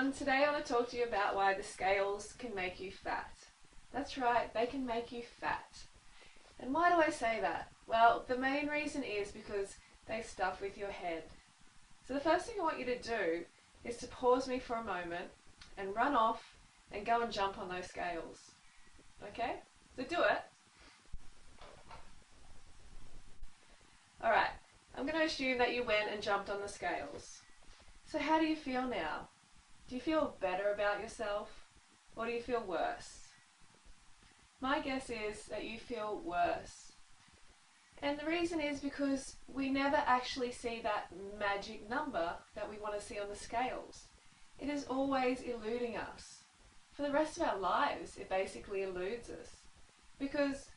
everyone, today I want to talk to you about why the scales can make you fat. That's right, they can make you fat. And why do I say that? Well, the main reason is because they stuff with your head. So the first thing I want you to do is to pause me for a moment and run off and go and jump on those scales. Okay? So do it. Alright, I'm going to assume that you went and jumped on the scales. So how do you feel now? Do you feel better about yourself, or do you feel worse? My guess is that you feel worse. And the reason is because we never actually see that magic number that we want to see on the scales. It is always eluding us. For the rest of our lives, it basically eludes us. Because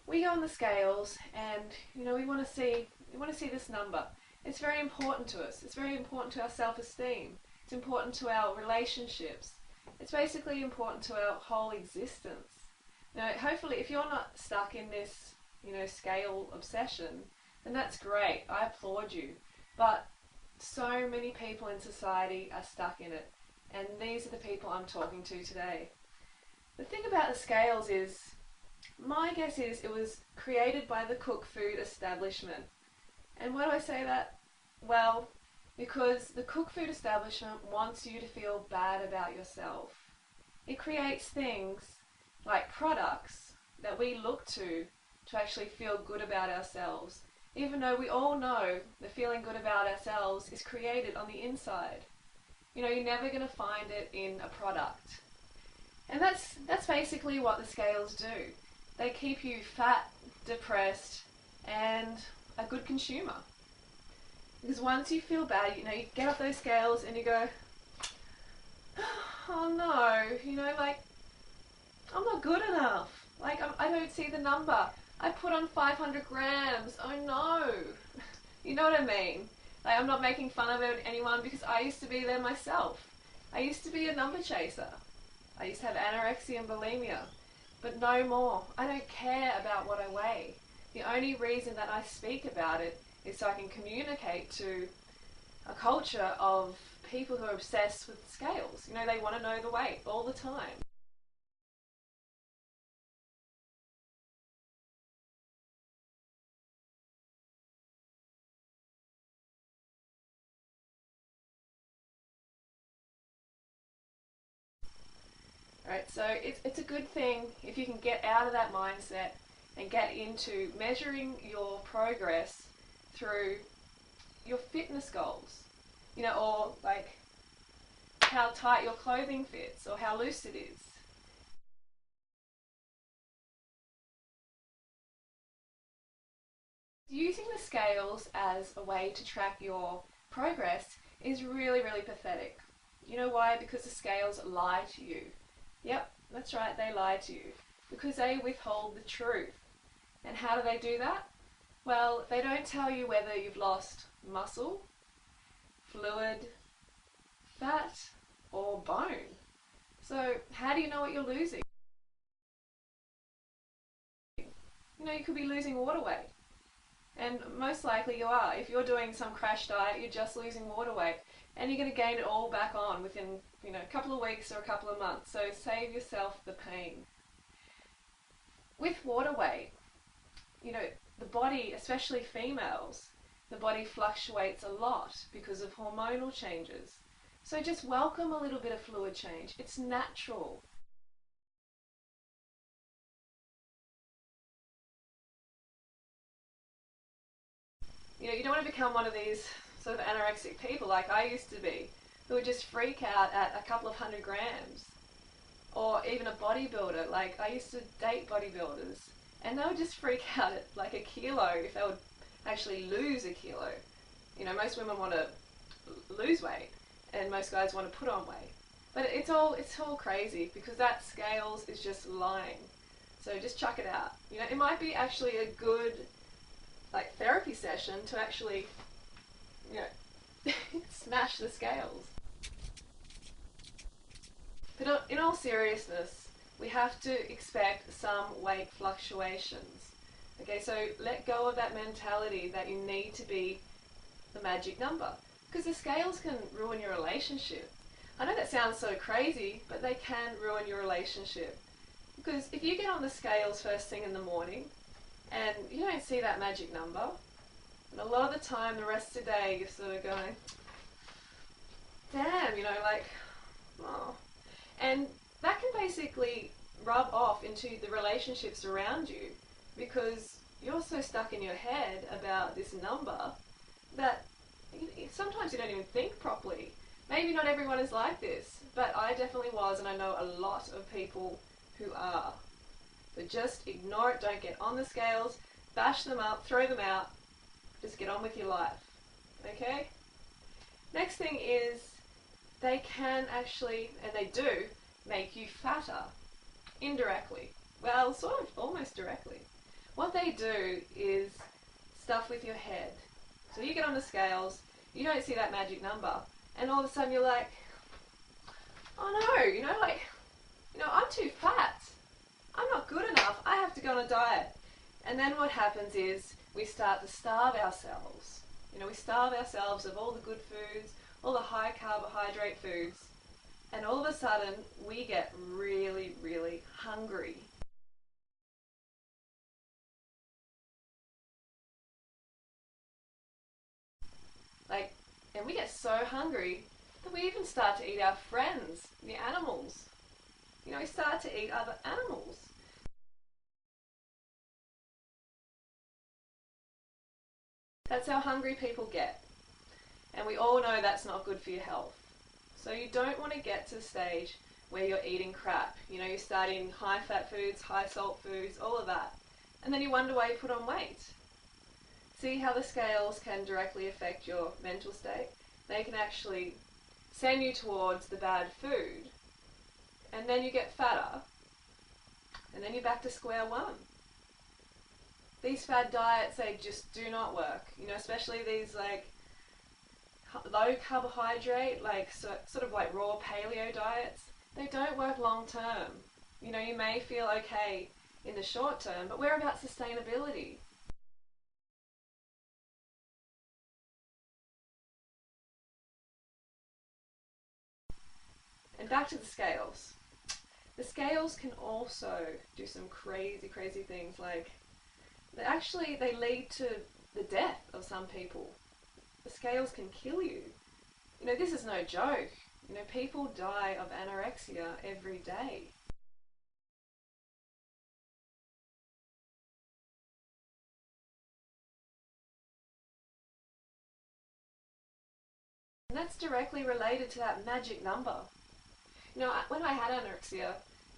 we go on the scales and, we want to see this number. It's very important to us. It's very important to our self-esteem. It's important to our relationships. It's basically important to our whole existence. Now, hopefully, if you're not stuck in this, scale obsession, then that's great. I applaud you. But so many people in society are stuck in it, and these are the people I'm talking to today. The thing about the scales is, my guess is it was created by the cooked food establishment. And why do I say that? Well, because the cooked food establishment wants you to feel bad about yourself. It creates things like products that we look to actually feel good about ourselves, even though we all know the feeling good about ourselves is created on the inside. You're never going to find it in a product. And that's basically what the scales do. They keep you fat, depressed, and a good consumer. Because once you feel bad, you get off those scales and you go, oh no, I'm not good enough. I don't see the number. I put on 500 grams. Oh no. You know what I mean? I'm not making fun of anyone because I used to be there myself. I used to be a number chaser. I used to have anorexia and bulimia. But no more. I don't care about what I weigh. The only reason that I speak about it is so I can communicate to a culture of people who are obsessed with scales. They want to know the weight all the time. Alright, so it's a good thing if you can get out of that mindset and get into measuring your progress through your fitness goals, or how tight your clothing fits or how loose it is. Using the scales as a way to track your progress is really, really pathetic. You know why? Because the scales lie to you. Yep, that's right, they lie to you. Because they withhold the truth. And how do they do that? Well, they don't tell you whether you've lost muscle, fluid, fat, or bone. So how do you know what you're losing? You could be losing water weight. And most likely you are. If you're doing some crash diet, you're just losing water weight. And you're going to gain it all back on within, a couple of weeks or a couple of months. So save yourself the pain. With water weight, the body, especially females, the body fluctuates a lot because of hormonal changes. So just welcome a little bit of fluid change. It's natural. You don't want to become one of these sort of anorexic people like I used to be, who would just freak out at a couple of 100 grams. Or even a bodybuilder. I used to date bodybuilders, and they would just freak out at a kilo if they would actually lose a kilo. Most women want to lose weight, and most guys want to put on weight. But it's all crazy, because that scales is just lying. So just chuck it out. It might be actually a good therapy session to actually, smash the scales. But in all seriousness, we have to expect some weight fluctuations. Okay, so let go of that mentality that you need to be the magic number. Because the scales can ruin your relationship. I know that sounds so crazy, but they can ruin your relationship. Because if you get on the scales first thing in the morning and you don't see that magic number, and a lot of the time the rest of the day you're sort of going, damn, like, oh. And that can basically rub off into the relationships around you because you're so stuck in your head about this number that sometimes you don't even think properly. Maybe not everyone is like this, but I definitely was, and I know a lot of people who are. So just ignore it, don't get on the scales, bash them up, throw them out, just get on with your life. Okay? Next thing is they can actually, and they do, make you fatter. Indirectly. Well, sort of almost directly. What they do is stuff with your head. So you get on the scales, you don't see that magic number, and all of a sudden you're like, oh no, I'm too fat. I'm not good enough. I have to go on a diet. And then what happens is we start to starve ourselves. We starve ourselves of all the good foods, all the high carbohydrate foods, and all of a sudden we get really, really hungry. And we get so hungry that we even start to eat our friends, the animals. We start to eat other animals. That's how hungry people get. And we all know that's not good for your health. So you don't want to get to the stage where you're eating crap. You start eating high fat foods, high salt foods, all of that. And then you wonder why you put on weight. See how the scales can directly affect your mental state? They can actually send you towards the bad food, and then you get fatter, and then you're back to square one. These fad diets, they just do not work, especially these low carbohydrate, sort of like raw paleo diets. They don't work long term. You may feel okay in the short term, but we're about sustainability. And back to the scales. The scales can also do some crazy, crazy things. They lead to the death of some people. The scales can kill you. This is no joke. People die of anorexia every day. And that's directly related to that magic number. When I had anorexia,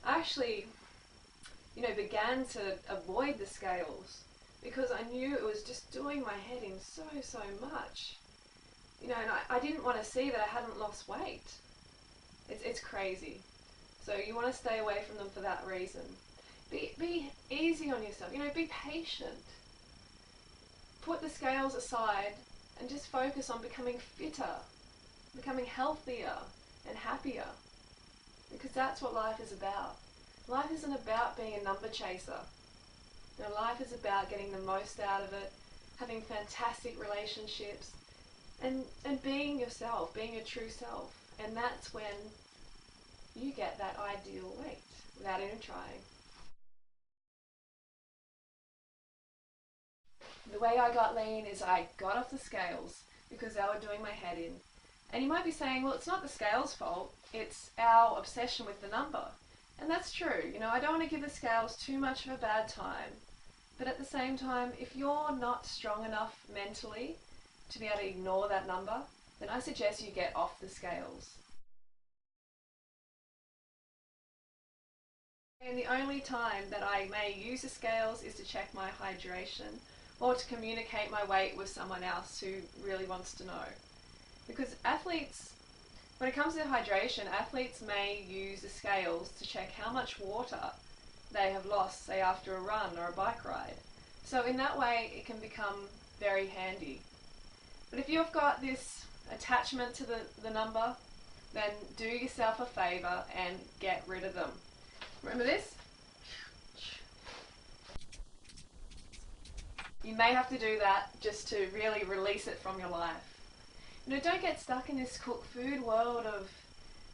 I actually, began to avoid the scales because I knew it was just doing my head in so, so much. And I didn't want to see that I hadn't lost weight. It's crazy. So you want to stay away from them for that reason. Be easy on yourself. Be patient. Put the scales aside and just focus on becoming fitter, becoming healthier and happier. Because that's what life is about. Life isn't about being a number chaser. Life is about getting the most out of it, having fantastic relationships, and being yourself, being your true self. And that's when you get that ideal weight without even trying. The way I got lean is I got off the scales because they were doing my head in. And you might be saying, well, it's not the scales' fault, it's our obsession with the number. And that's true. I don't want to give the scales too much of a bad time. But at the same time, if you're not strong enough mentally to be able to ignore that number, then I suggest you get off the scales. And the only time that I may use the scales is to check my hydration or to communicate my weight with someone else who really wants to know. Because athletes, when it comes to hydration, athletes may use the scales to check how much water they have lost, say after a run or a bike ride. So in that way it can become very handy. But if you've got this attachment to the number, then do yourself a favour and get rid of them. Remember this? You may have to do that just to really release it from your life. Don't get stuck in this cooked food world of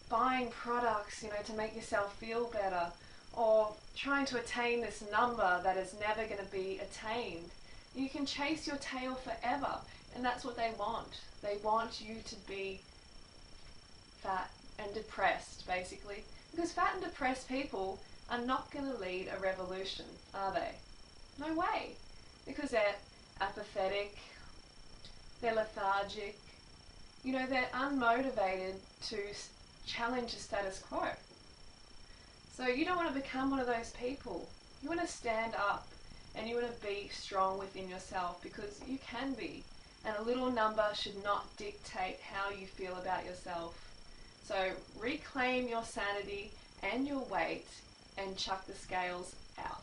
buying products, to make yourself feel better, or trying to attain this number that is never going to be attained. You can chase your tail forever, and that's what they want. They want you to be fat and depressed, basically. Because fat and depressed people are not going to lead a revolution, are they? No way. Because they're apathetic, they're lethargic, they're unmotivated to challenge the status quo. So you don't want to become one of those people. You want to stand up and you want to be strong within yourself, because you can be. And a little number should not dictate how you feel about yourself. So reclaim your sanity and your weight and chuck the scales out.